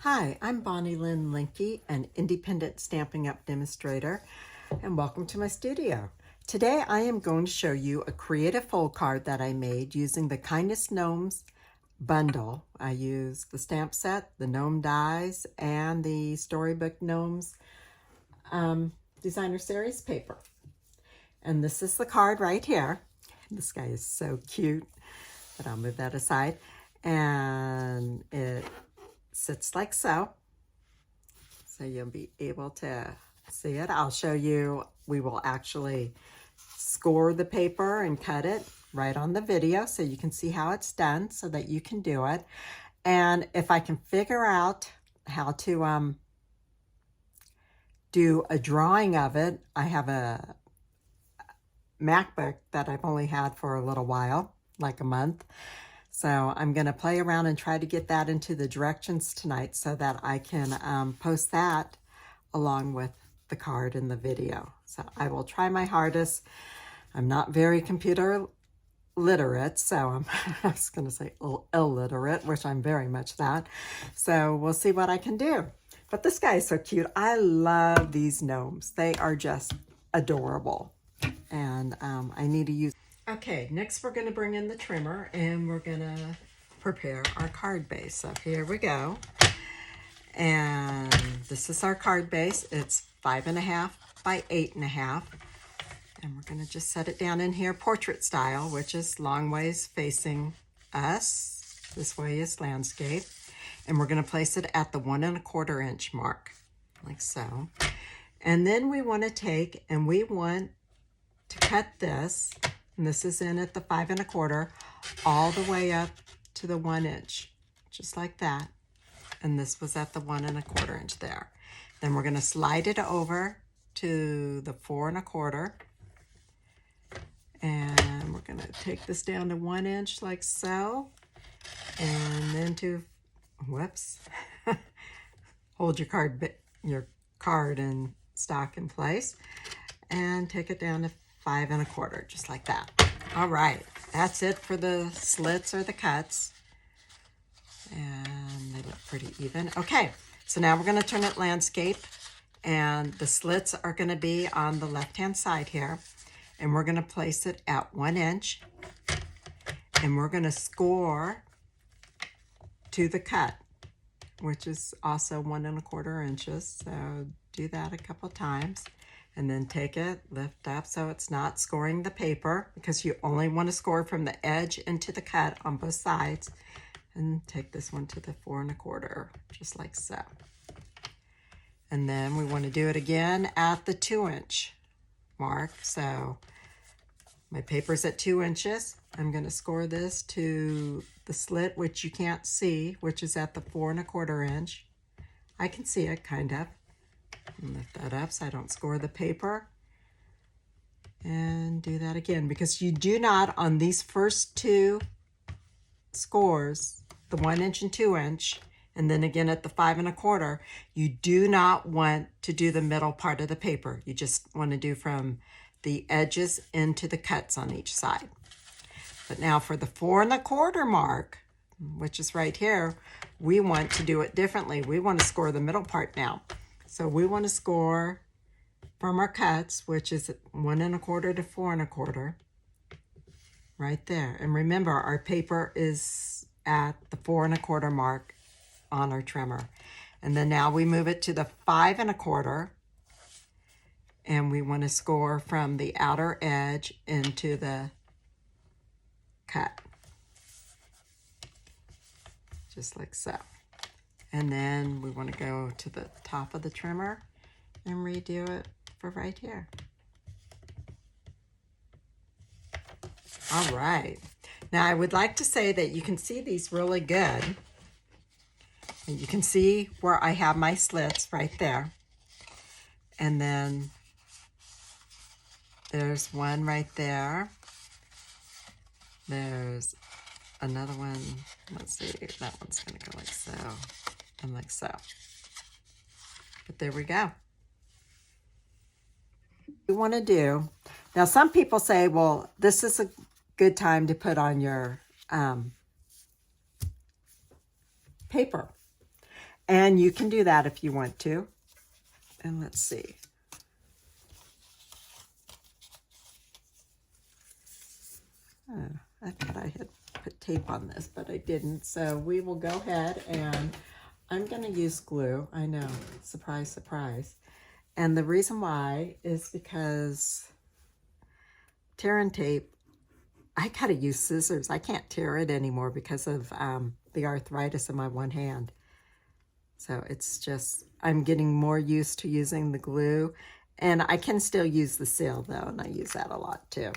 Hi, I'm Bonnie Lynn Linke, an independent Stampin' Up! Demonstrator, and welcome to my studio. Today I am going to show you a creative fold card that I made using the Kindest Gnomes bundle. I used the stamp set, the Gnome dies, and the Storybook Gnomes Designer Series paper. And this is the card right here. This guy is so cute, but I'll move that aside. And it sits like so. So you'll be able to see it. I'll show you, we will actually score the paper and cut it right on the video so you can see how it's done so that you can do it. And if I can figure out how to do a drawing of it, I have a MacBook that I've only had for a little while, like a month. So I'm going to play around and try to get that into the directions tonight so that I can post that along with the card and the video. So I will try my hardest. I'm not very computer literate, so I was going to say illiterate, which I'm very much that. So we'll see what I can do. But this guy is so cute. I love these gnomes. They are just adorable. And I need to use... Okay, next we're going to bring in the trimmer and we're going to prepare our card base. So here we go. And this is our card base. It's 5.5 by 8.5. And we're going to just set it down in here portrait style, which is long ways facing us. This way is landscape. And we're going to place it at the 1 1/4 inch mark, like so. And then we want to take and we want to cut this. And this is in at the 5 1/4, all the way up to the 1 inch, just like that. And this was at the 1 1/4 inch there. Then we're going to slide it over to the 4 1/4. And we're going to take this down to 1 inch like so. And then to, whoops, hold your card and stock in place. And take it down to 5 1/4, just like that. All right, that's it for the slits or the cuts. And they look pretty even. Okay, so now we're going to turn it landscape. And the slits are going to be on the left-hand side here. And we're going to place it at 1 inch. And we're going to score to the cut, which is also 1 1/4 inches. So do that a couple times. And then take it, lift up so it's not scoring the paper, because you only want to score from the edge into the cut on both sides. And take this one to the 4 1/4, just like so. And then we want to do it again at the 2 inch mark. So my paper's at 2 inches. I'm going to score this to the slit, which you can't see, which is at the 4 1/4 inch. I can see it, kind of. And lift that up so I don't score the paper. And do that again, because you do not, on these first two scores, the 1 inch and 2 inch, and then again at the 5 1/4, you do not want to do the middle part of the paper. You just want to do from the edges into the cuts on each side. But now for the 4 1/4 mark, which is right here, we want to do it differently. We want to score the middle part now. So we want to score from our cuts, which is 1 1/4 to 4 1/4, right there. And remember, our paper is at the 4 1/4 mark on our trimmer. And then now we move it to the 5 1/4, and we want to score from the outer edge into the cut, just like so. And then we want to go to the top of the trimmer and redo it for right here. All right. Now I would like to say that you can see these really good. And you can see where I have my slits right there. And then there's one right there. There's another one. Let's see, that one's going to go like so. And like so. But there we go. You want to do, now some people say, well, this is a good time to put on your paper. And you can do that if you want to. And let's see. Oh, I thought I had put tape on this, but I didn't. So we will go ahead and I'm going to use glue. I know, surprise, surprise. And the reason why is because tearing tape, I got to use scissors. I can't tear it anymore because of the arthritis in my one hand. So it's just, I'm getting more used to using the glue. And I can still use the seal though, and I use that a lot too.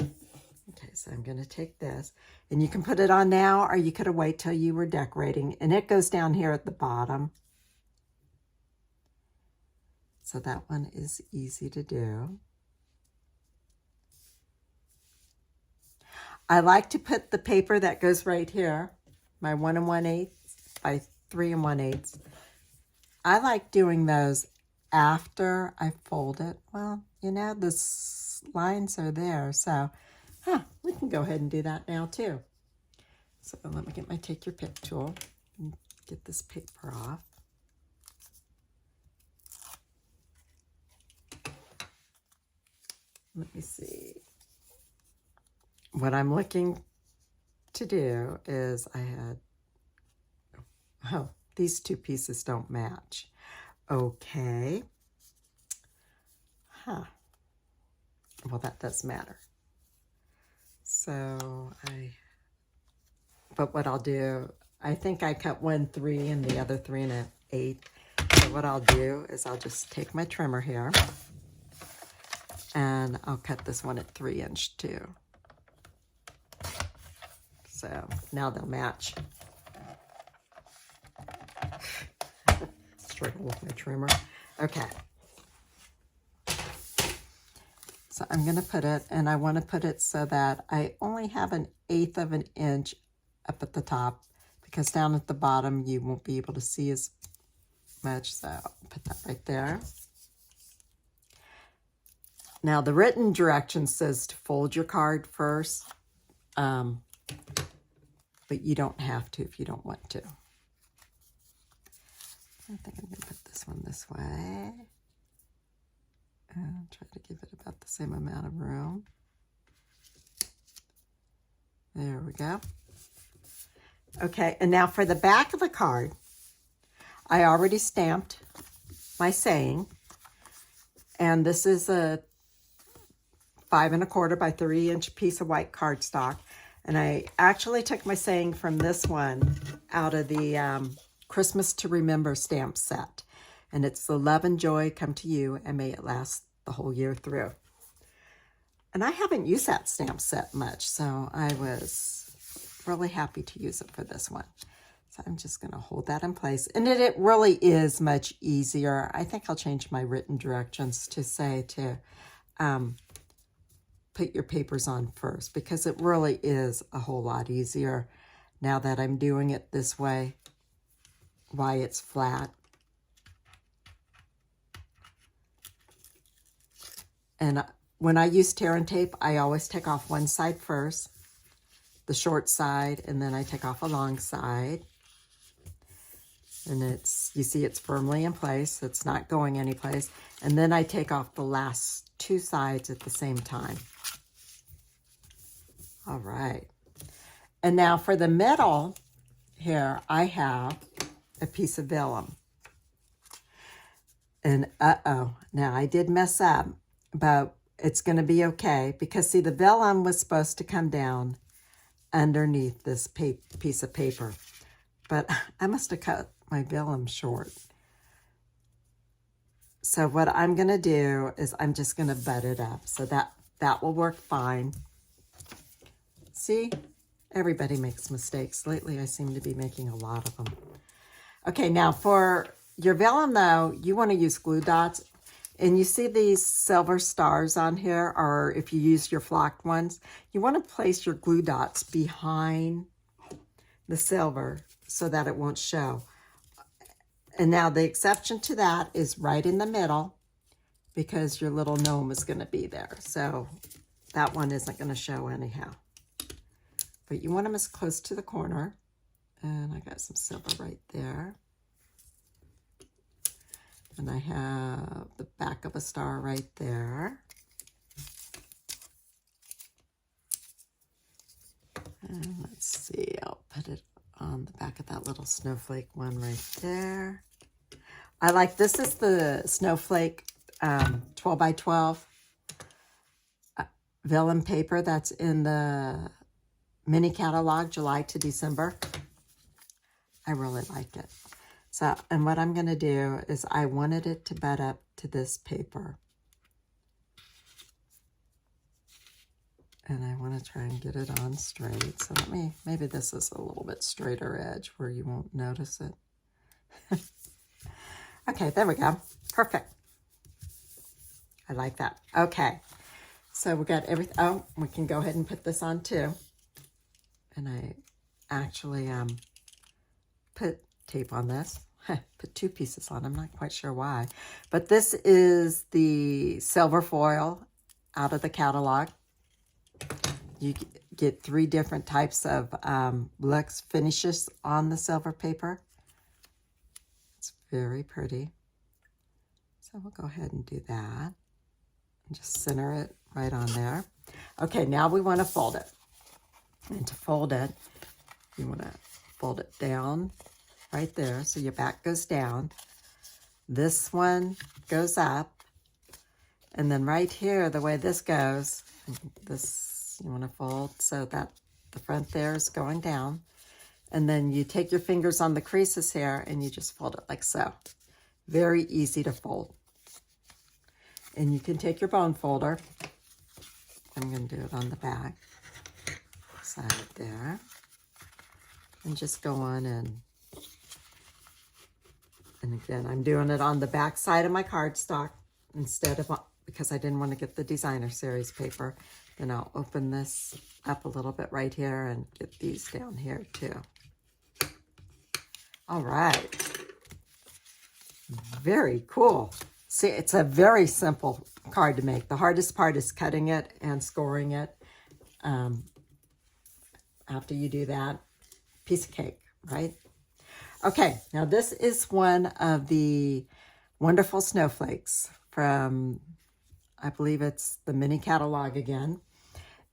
Okay, so I'm going to take this. And you can put it on now, or you could have waited till you were decorating. And it goes down here at the bottom. So that one is easy to do. I like to put the paper that goes right here, my 1 1/8 by 3 1/8. I like doing those after I fold it. Well, you know, the lines are there, so we can go ahead and do that now too. So let me get my Take Your Pick tool and get this paper off. Let me see. What I'm looking to do is these two pieces don't match. Okay. Well, that does matter. So but what I'll do, I think I cut 1 3 and the other 3 1/8. So what I'll do is I'll just take my trimmer here and I'll cut this one at 3 inch too. So now they'll match. Struggle with my trimmer. Okay. So I'm going to put it, and I want to put it so that I only have 1/8 of an inch up at the top, because down at the bottom you won't be able to see as much. So I'll put that right there. Now the written direction says to fold your card first. But you don't have to if you don't want to. I think I'm going to put this one this way. And try to give it about the same amount of room. There we go. Okay, and now for the back of the card, I already stamped my saying. And this is a 5 1/4 by 3 inch piece of white cardstock. And I actually took my saying from this one out of the Christmas to Remember stamp set. And it's the love and joy come to you, and may it last the whole year through. And I haven't used that stamp set much, so I was really happy to use it for this one. So I'm just going to hold that in place. And it really is much easier. I think I'll change my written directions to say to put your papers on first, because it really is a whole lot easier now that I'm doing it this way, why it's flat. And when I use tear and tape, I always take off one side first, the short side, and then I take off a long side. And you see it's firmly in place. It's not going anyplace. And then I take off the last 2 sides at the same time. All right. And now for the middle here, I have a piece of vellum. And now I did mess up, but it's going to be okay, because see, the vellum was supposed to come down underneath this piece of paper, but I must have cut my vellum short. So what I'm going to do is I'm just going to butt it up, so that will work fine. See, everybody makes mistakes. Lately, I seem to be making a lot of them. Okay, now for your vellum, though, you want to use glue dots. And you see these silver stars on here, or if you use your flocked ones, you want to place your glue dots behind the silver so that it won't show. And now the exception to that is right in the middle, because your little gnome is going to be there. So that one isn't going to show anyhow. But you want them as close to the corner And I got some silver right there. And I have the back of a star right there. And let's see, I'll put it on the back of that little snowflake one right there. I like, this is the snowflake 12 by 12 vellum paper that's in the mini catalog, July to December. I really like it. So, and what I'm going to do is I wanted it to bed up to this paper. And I want to try and get it on straight. So let me, maybe this is a little bit straighter edge where you won't notice it. Okay, there we go. Perfect. I like that. Okay, so we got everything. Oh, we can go ahead and put this on too. And I actually put tape on this. Put 2 pieces on. I'm not quite sure why. But this is the silver foil out of the catalog. You get 3 different types of luxe finishes on the silver paper. It's very pretty. So we'll go ahead and do that. And just center it right on there. Okay, now we want to fold it. And to fold it, you want to fold it down right there. So your back goes down. This one goes up. And then right here, the way this goes, this you want to fold so that the front there is going down. And then you take your fingers on the creases here and you just fold it like so. Very easy to fold. And you can take your bone folder. I'm going to do it on the back side there. And just go on and again, I'm doing it on the back side of my cardstock instead of, because I didn't want to get the designer series paper. Then I'll open this up a little bit right here and get these down here too. All right. Very cool. See, it's a very simple card to make. The hardest part is cutting it and scoring it. After you do that, piece of cake, right? Okay, now this is one of the wonderful snowflakes from, I believe it's the mini catalog again.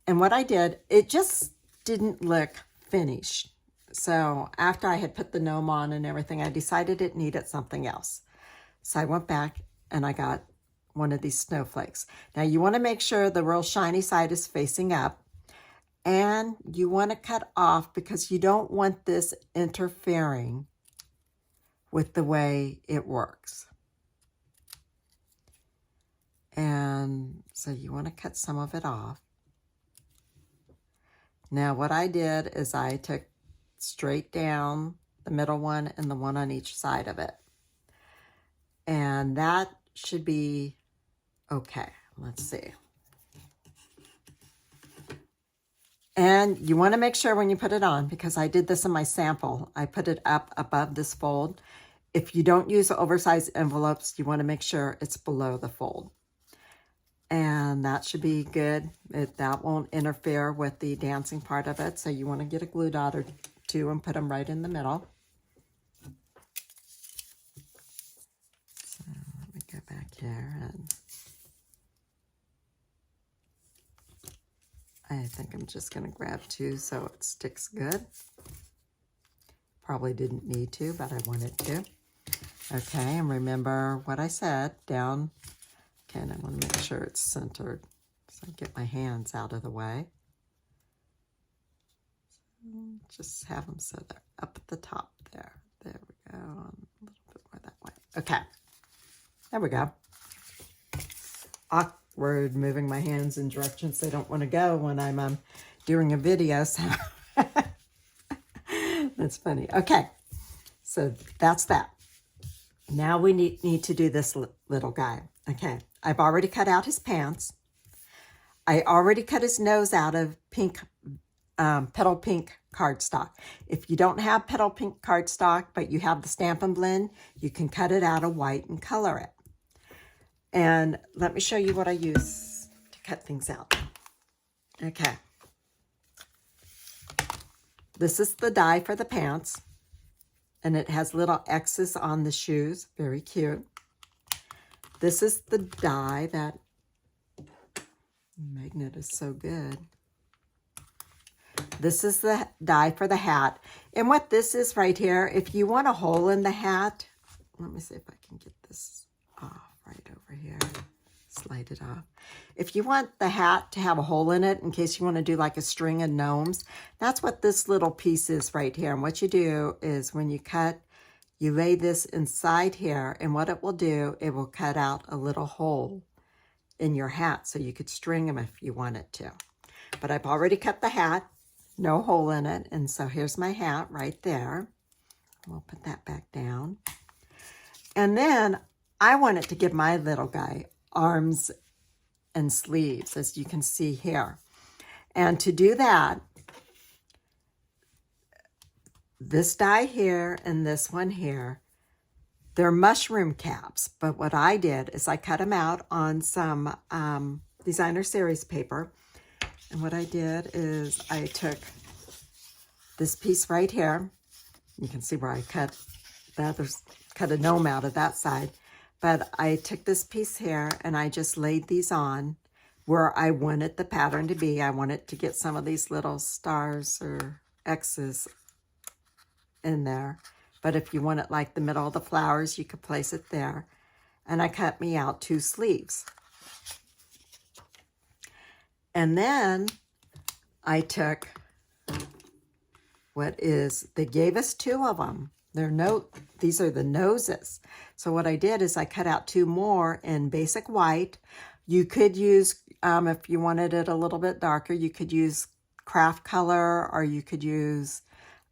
And what I did, it just didn't look finished. So after I had put the gnome on and everything, I decided it needed something else. So I went back and I got one of these snowflakes. Now you want to make sure the real shiny side is facing up. And you want to cut off because you don't want this interfering with the way it works. And so you want to cut some of it off. Now what I did is I took straight down the middle one and the one on each side of it. And that should be okay. Let's see. And you want to make sure when you put it on, because I did this in my sample, I put it up above this fold. If you don't use oversized envelopes, you want to make sure it's below the fold. And that should be good. That won't interfere with the dancing part of it. So you want to get a glue dot or 2 and put them right in the middle. So let me go back here and I think I'm just going to grab 2 so it sticks good. Probably didn't need to, but I wanted to. Okay, and remember what I said, down. Okay, and I want to make sure it's centered so I get my hands out of the way. Just have them so they're up at the top there. There we go, a little bit more that way. Okay, there we go. Awkward moving my hands in directions they don't want to go when I'm doing a video, so that's funny. Okay, so that's that. Now we need to do this little guy. Okay, I've already cut out his pants. I already cut his nose out of pink, Petal Pink cardstock. If you don't have Petal Pink cardstock, but you have the Stampin' blend, you can cut it out of white and color it. And let me show you what I use to cut things out. Okay. This is the die for the pants, and it has little X's on the shoes. Very cute. This is the die that magnet is so good. This is the die for the hat. And what this is right here, if you want a hole in the hat, let me see if I can get this off right over here. Slide it off. If you want the hat to have a hole in it in case you want to do like a string of gnomes, that's what this little piece is right here. And what you do is when you cut, you lay this inside here, and what it will do, it will cut out a little hole in your hat so you could string them if you wanted to. But I've already cut the hat, no hole in it, and so here's my hat right there. We'll put that back down. And then I wanted to give my little guy arms and sleeves, as you can see here. And to do that, this die here and this one here, they're mushroom caps. But what I did is I cut them out on some designer series paper. And what I did is I took this piece right here. You can see where I cut that. There's cut a gnome out of that side. But I took this piece here and I just laid these on where I wanted the pattern to be. I wanted to get some of these little stars or X's in there. But if you want it like the middle of the flowers, you could place it there. And I cut me out 2 sleeves. And then I took they gave us 2 of them. These are the noses. So what I did is I cut out 2 more in basic white. You could use, if you wanted it a little bit darker, you could use craft color, or you could use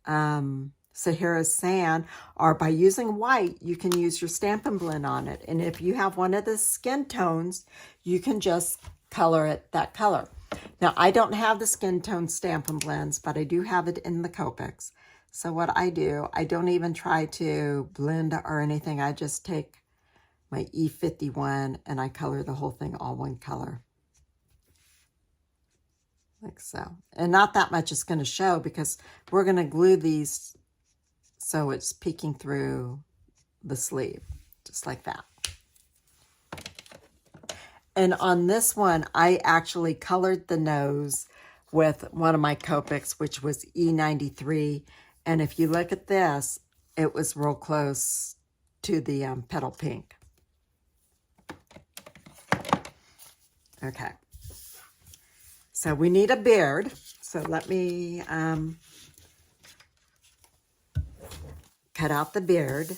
Sahara's sand, or by using white, you can use your Stampin' blend on it. And if you have one of the skin tones, you can just color it that color. Now, I don't have the skin tone Stampin' blends, but I do have it in the Copics. So what I do, I don't even try to blend or anything. I just take my E51 and I color the whole thing all one color. Like so. And not that much is going to show because we're going to glue these so it's peeking through the sleeve, just like that. And on this one, I actually colored the nose with one of my Copics, which was E93. And if you look at this, it was real close to the Petal Pink. Okay. So we need a beard. So let me cut out the beard.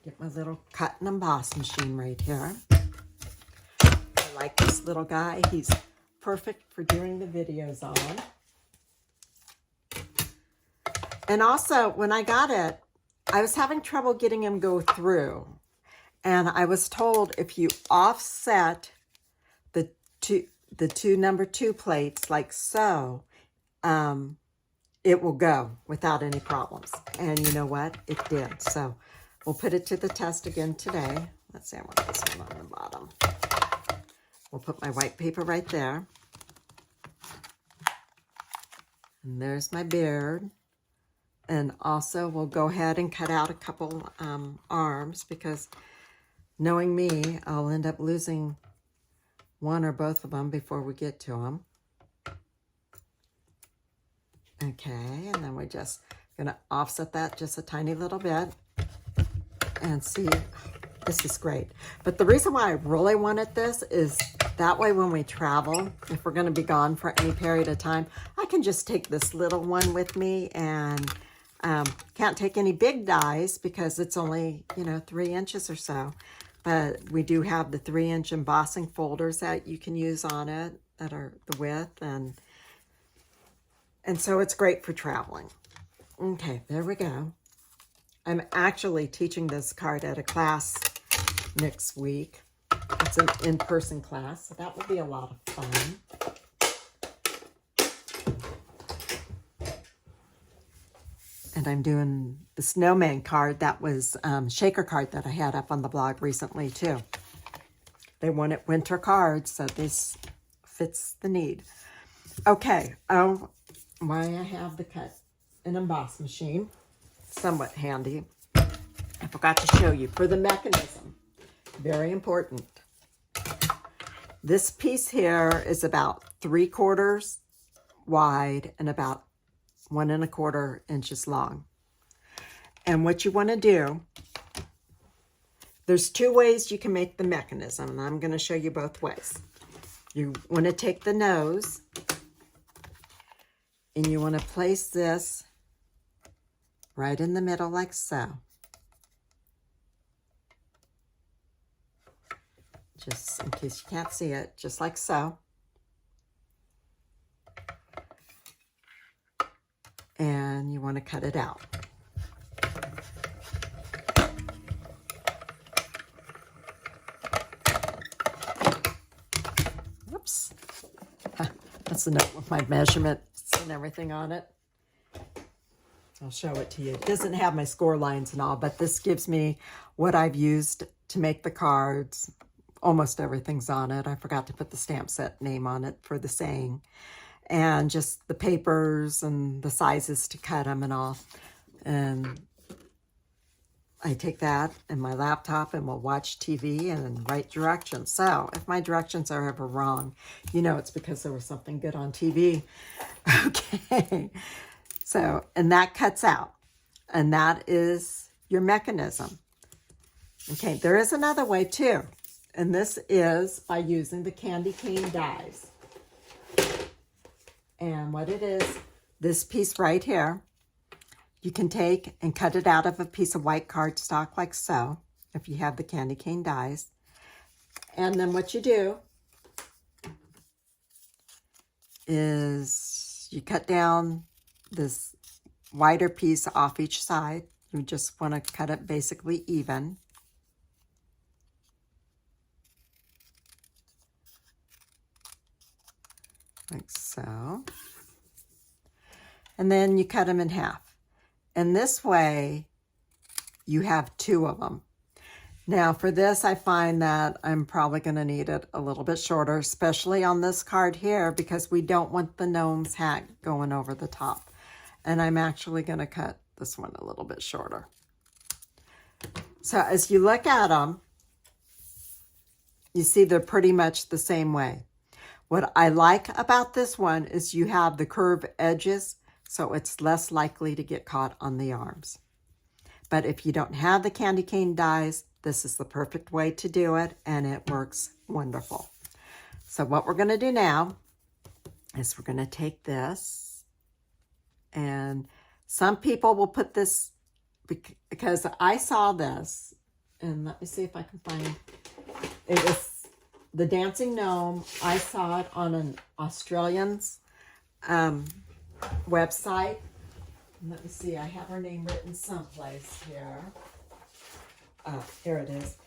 Get my little cut and emboss machine right here. I like this little guy. He's perfect for doing the videos on. And also, when I got it, I was having trouble getting him go through. And I was told if you offset the two number 2 plates like so, it will go without any problems. And you know what? It did. So we'll put it to the test again today. Let's see, I want this one on the bottom. We'll put my white paper right there. And there's my beard. And also we'll go ahead and cut out a couple arms because knowing me, I'll end up losing one or both of them before we get to them. Okay, and then we're just going to offset that just a tiny little bit. And see, this is great. But the reason why I really wanted this is that way when we travel, if we're going to be gone for any period of time, I can just take this little one with me and can't take any big dies because it's only, 3 inches or so. But we do have the 3-inch embossing folders that you can use on it that are the width. And so it's great for traveling. Okay, there we go. I'm actually teaching this card at a class next week. It's an in-person class, so that will be a lot of fun. And I'm doing the snowman card. That was shaker card that I had up on the blog recently too. They wanted winter cards, so this fits the need. Okay, why I have the cut and emboss machine. Somewhat handy. I forgot to show you for the mechanism. Very important. This piece here is about 3/4 wide and about 1 1/4 inches long. And what you want to do, there's 2 ways you can make the mechanism, and I'm going to show you both ways. You want to take the nose and you want to place this right in the middle like so. Just in case you can't see it, just like so. And you want to cut it out. Whoops. That's the note with my measurements and everything on it. I'll show it to you. It doesn't have my score lines and all, but this gives me what I've used to make the cards. Almost everything's on it. I forgot to put the stamp set name on it for the saying. And just the papers and the sizes to cut them and all. And I take that in my laptop and we'll watch TV and write directions. So if my directions are ever wrong, you know it's because there was something good on TV. Okay. So, and that cuts out. And that is your mechanism. Okay, there is another way too. And this is by using the candy cane dies. And what it is, this piece right here, you can take and cut it out of a piece of white cardstock like so, if you have the candy cane dies. And then what you do is you cut down this wider piece off each side. You just want to cut it basically even. Like so. And then you cut them in half. And this way, you have 2 of them. Now for this, I find that I'm probably going to need it a little bit shorter, especially on this card here, because we don't want the gnome's hat going over the top. And I'm actually going to cut this one a little bit shorter. So as you look at them, you see they're pretty much the same way. What I like about this one is you have the curved edges, so it's less likely to get caught on the arms. But if you don't have the candy cane dies, this is the perfect way to do it, and it works wonderful. So what we're going to do now is we're going to take this, and some people will put this, because I saw this, and let me see if I can find, it was the Dancing Gnome. I saw it on an Australian's website. Let me see, I have her name written someplace here. Here it is.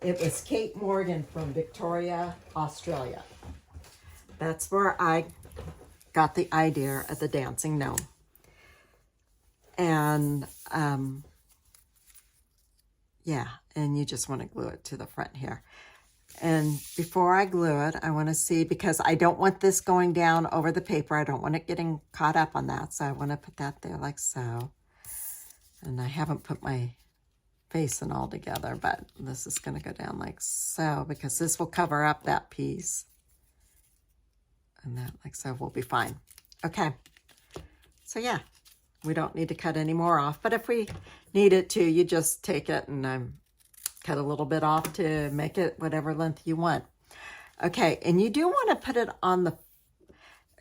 It was Kate Morgan from Victoria, Australia. That's where I got the idea of the Dancing Gnome. And yeah, and you just want to glue it to the front here. And before I glue it, I want to see, because I don't want this going down over the paper. I don't want it getting caught up on that. So I want to put that there like so. And I haven't put my face and all together, but this is going to go down like so, because this will cover up that piece. And that like so will be fine. Okay. So yeah, we don't need to cut any more off. But if we need it to, you just take it and cut a little bit off to make it whatever length you want. Okay, and you do want to put it on the,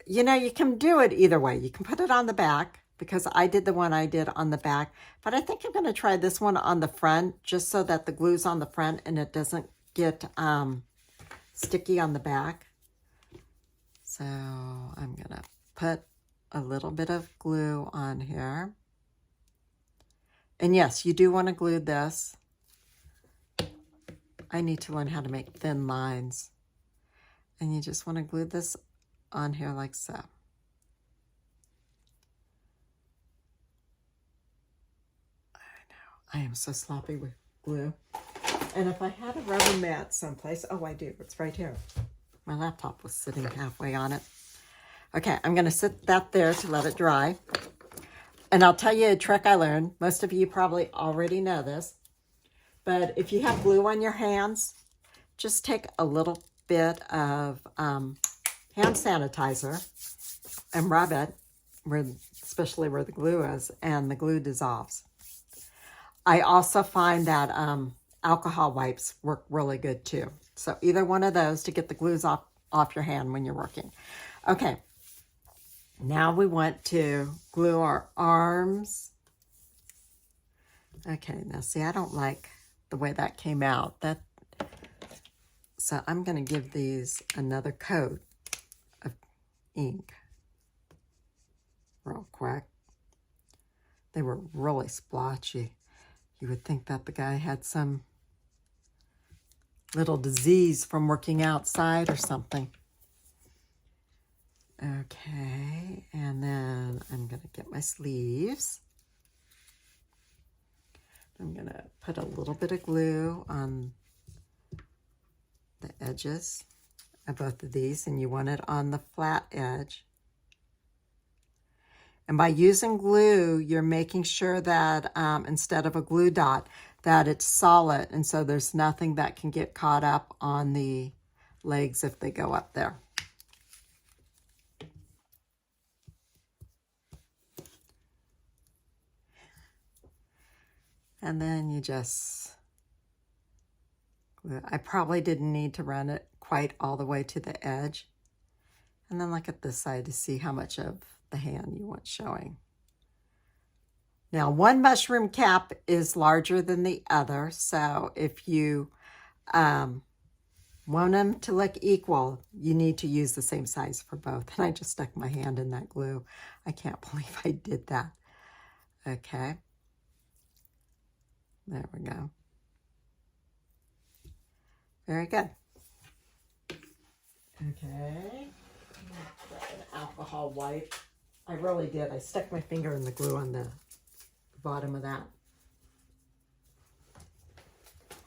you know, you can do it either way. You can put it on the back, because I did the one I did on the back, but I think I'm going to try this one on the front, just so that the glue's on the front and it doesn't get sticky on the back. So I'm going to put a little bit of glue on here. And yes, you do want to glue this. I need to learn how to make thin lines. And you just want to glue this on here like so. I know, I am so sloppy with glue. And if I had a rubber mat someplace, oh, I do, it's right here. My laptop was sitting halfway on it. Okay, I'm going to sit that there to let it dry. And I'll tell you a trick I learned. Most of you probably already know this. But if you have glue on your hands, just take a little bit of hand sanitizer and rub it, especially where the glue is, and the glue dissolves. I also find that alcohol wipes work really good too. So either one of those to get the glues off your hand when you're working. Okay, now we want to glue our arms. Okay, now see, I don't like the way that came out. So I'm going to give these another coat of ink real quick. They were really splotchy. You would think that the guy had some little disease from working outside or something. Okay, and then I'm going to get my sleeves. I'm going to put a little bit of glue on the edges of both of these, and you want it on the flat edge. And by using glue, you're making sure that instead of a glue dot, that it's solid, and so there's nothing that can get caught up on the legs if they go up there. And then you just glue. I probably didn't need to run it quite all the way to the edge. And then look at this side to see how much of the hand you want showing. Now, one mushroom cap is larger than the other, so if you want them to look equal, you need to use the same size for both. And I just stuck my hand in that glue. I can't believe I did that. Okay. There we go. Very good. Okay. Grab an alcohol wipe. I really did. I stuck my finger in the glue on the bottom of that.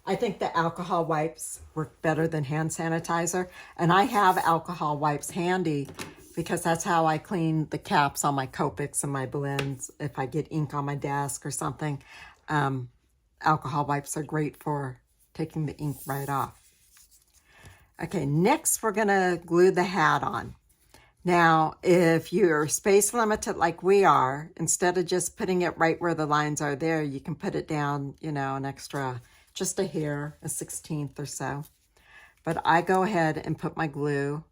I think the alcohol wipes work better than hand sanitizer. And I have alcohol wipes handy because that's how I clean the caps on my Copics and my blends. If I get ink on my desk or something, alcohol wipes are great for taking the ink right off. Okay, next we're gonna glue the hat on. Now, if you're space limited like we are, instead of just putting it right where the lines are there, you can put it down, you know, an extra, just a hair, a 16th or so. But I go ahead and put my glue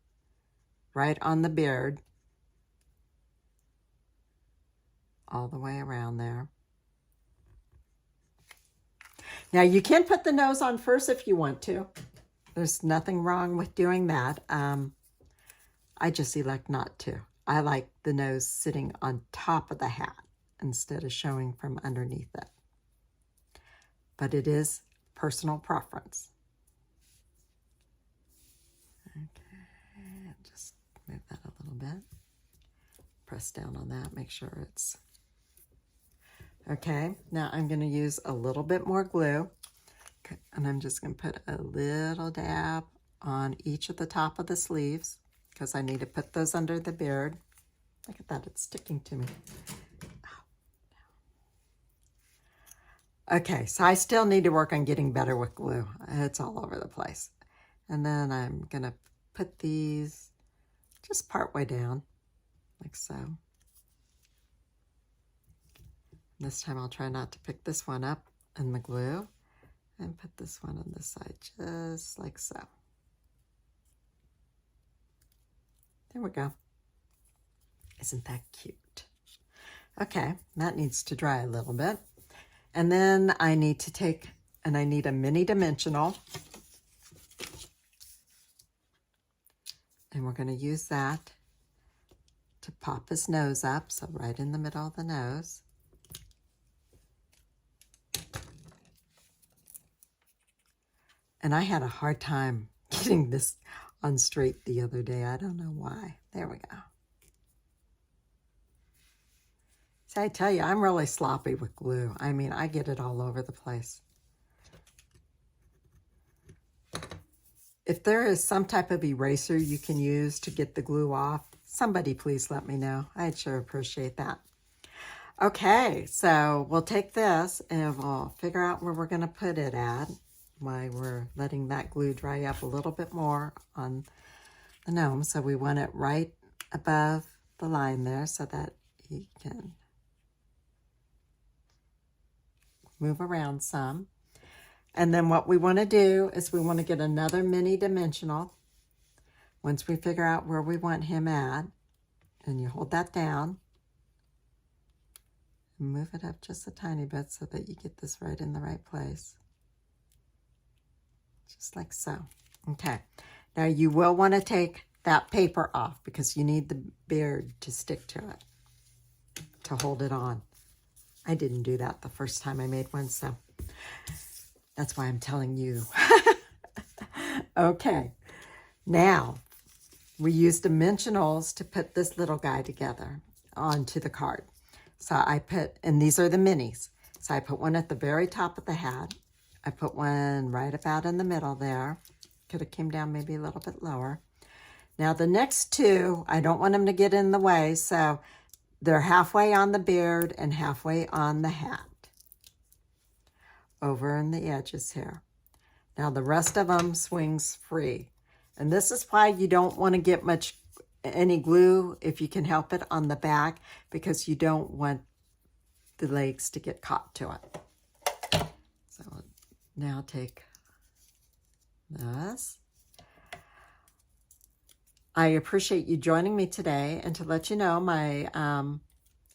right on the beard, all the way around there. Now, you can put the nose on first if you want to. There's nothing wrong with doing that. I just elect not to. I like the nose sitting on top of the hat instead of showing from underneath it. But it is personal preference. Okay, just move that a little bit. Press down on that, make sure it's... Okay, now I'm going to use a little bit more glue. Okay, and I'm just going to put a little dab on each of the top of the sleeves because I need to put those under the beard. Look at that, it's sticking to me. Okay, so I still need to work on getting better with glue. It's all over the place. And then I'm going to put these just part way down, like so. This time I'll try not to pick this one up in the glue and put this one on this side just like so. There we go. Isn't that cute? Okay, that needs to dry a little bit. And then I need to take, and I need a mini dimensional. And we're going to use that to pop his nose up, so right in the middle of the nose. And I had a hard time getting this on straight the other day. I don't know why. There we go. So I tell you, I'm really sloppy with glue. I mean, I get it all over the place. If there is some type of eraser you can use to get the glue off, somebody please let me know. I'd sure appreciate that. Okay, so we'll take this and we'll figure out where we're going to put it at while we're letting that glue dry up a little bit more on the gnome. So we want it right above the line there so that he can move around some. And then what we want to do is we want to get another mini dimensional once we figure out where we want him at. And you hold that down. Move it up just a tiny bit so that you get this right in the right place. Just like so. Okay. Now you will want to take that paper off because you need the beard to stick to it, to hold it on. I didn't do that the first time I made one, so that's why I'm telling you. Okay. Now, we use dimensionals to put this little guy together onto the card. So I put, and these are the minis. So I put one at the very top of the hat. I put one right about in the middle there. Could have came down maybe a little bit lower. Now the next two, I don't want them to get in the way, so they're halfway on the beard and halfway on the hat. Over in the edges here. Now the rest of them swings free. And this is why you don't want to get any glue, if you can help it, on the back, because you don't want the legs to get caught to it. So now take this. I appreciate you joining me today, and to let you know, my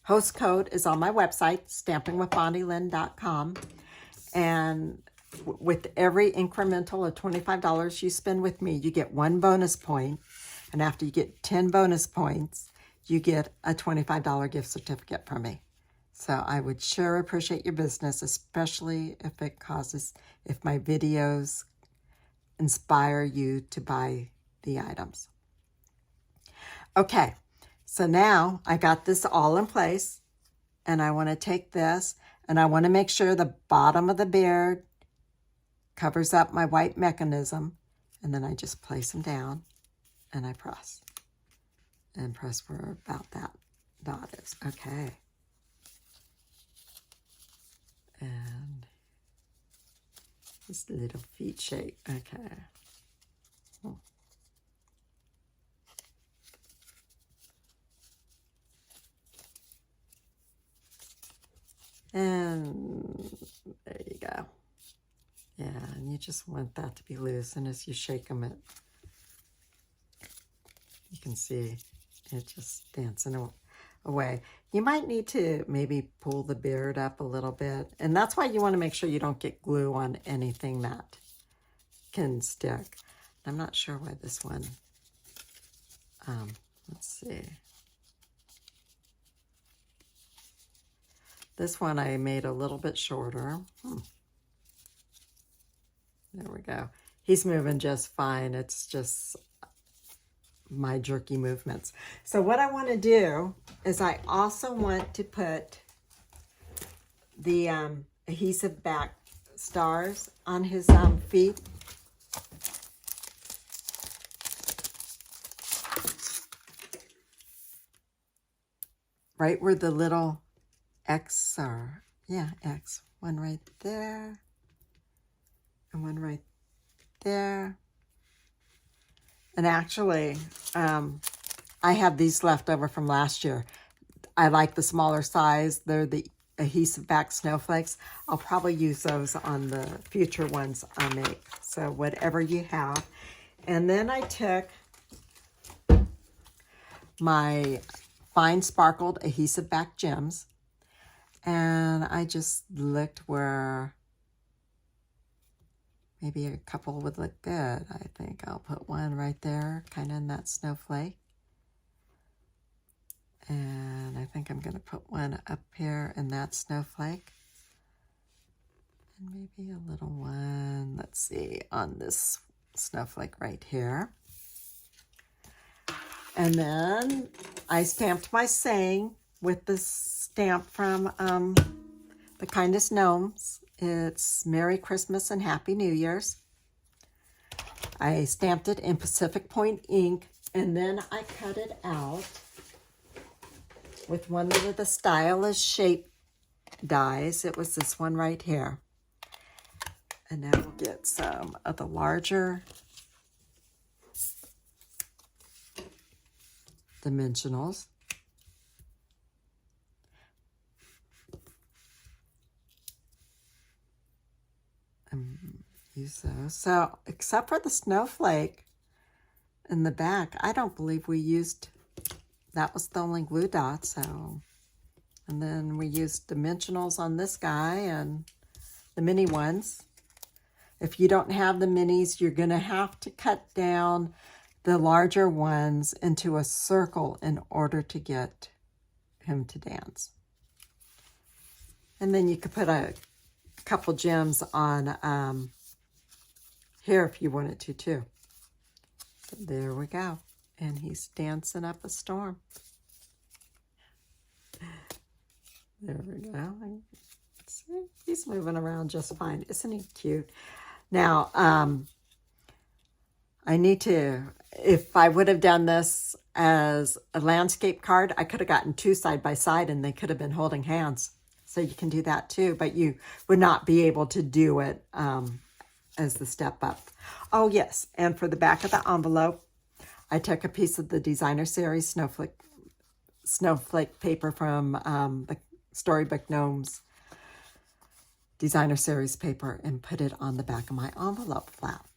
host code is on my website, stampingwithbonnylyn.com, and with every incremental of $25 you spend with me, you get 1 bonus point. And after you get 10 bonus points, you get a $25 gift certificate from me. So I would sure appreciate your business, especially if my videos inspire you to buy the items. Okay, so now I got this all in place, and I want to take this, and I want to make sure the bottom of the beard covers up my white mechanism, and then I just place them down. And I press. And press where about that dot is. Okay. And this little feet shape. Okay. And there you go. Yeah, and you just want that to be loose. And as you shake them, you can see it just dancing away. You might need to maybe pull the beard up a little bit. And that's why you want to make sure you don't get glue on anything that can stick. I'm not sure why this one, let's see. This one I made a little bit shorter. There we go. He's moving just fine. It's just my jerky movements. So what I want to do is I also want to put the adhesive back stars on his feet. Right where the little X are. Yeah, X. One right there. And one right there. And actually, I have these left over from last year. I like the smaller size. They're the adhesive back snowflakes. I'll probably use those on the future ones I make. So whatever you have. And then I took my fine sparkled adhesive back gems, and I just looked where maybe a couple would look good. I think I'll put one right there, kind of in that snowflake. And I think I'm going to put one up here in that snowflake. And maybe a little one, let's see, on this snowflake right here. And then I stamped my saying with this stamp from the Kindest Gnomes. It's Merry Christmas and Happy New Year's. I stamped it in Pacific Point ink And then I cut it out with one of the stylish shape dies. It was this one right here. And now we'll get some of the larger dimensionals. And use those. So, except for the snowflake in the back, I don't believe we used, that was the only glue dot, so. And then we used dimensionals on this guy and the mini ones. If you don't have the minis, you're going to have to cut down the larger ones into a circle in order to get him to dance. And then you could put a couple gems on here if you wanted to too. So there we go. And he's dancing up a storm. There we go. See, he's moving around just fine. Isn't he cute? Now, I need to, if I would have done this as a landscape card, I could have gotten two side by side and they could have been holding hands. So you can do that too, but you would not be able to do it as the step up. Oh yes, and for the back of the envelope, I took a piece of the Designer Series snowflake paper from the Storybook Gnomes Designer Series paper and put it on the back of my envelope flap.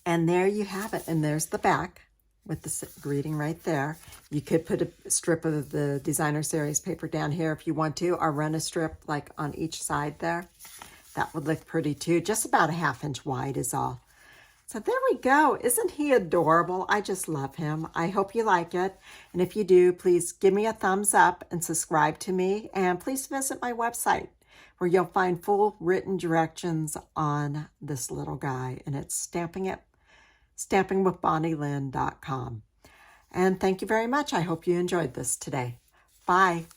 And there you have it. And there's the back with the greeting right there. You could put a strip of the Designer Series paper down here if you want to, or run a strip like on each side there. That would look pretty too. Just about a 1/2 inch wide is all. So there we go. Isn't he adorable? I just love him. I hope you like it. And if you do, please give me a thumbs up and subscribe to me. And please visit my website where you'll find full written directions on this little guy. And it's stampingwithbonnielynn.com. And thank you very much. I hope you enjoyed this today. Bye.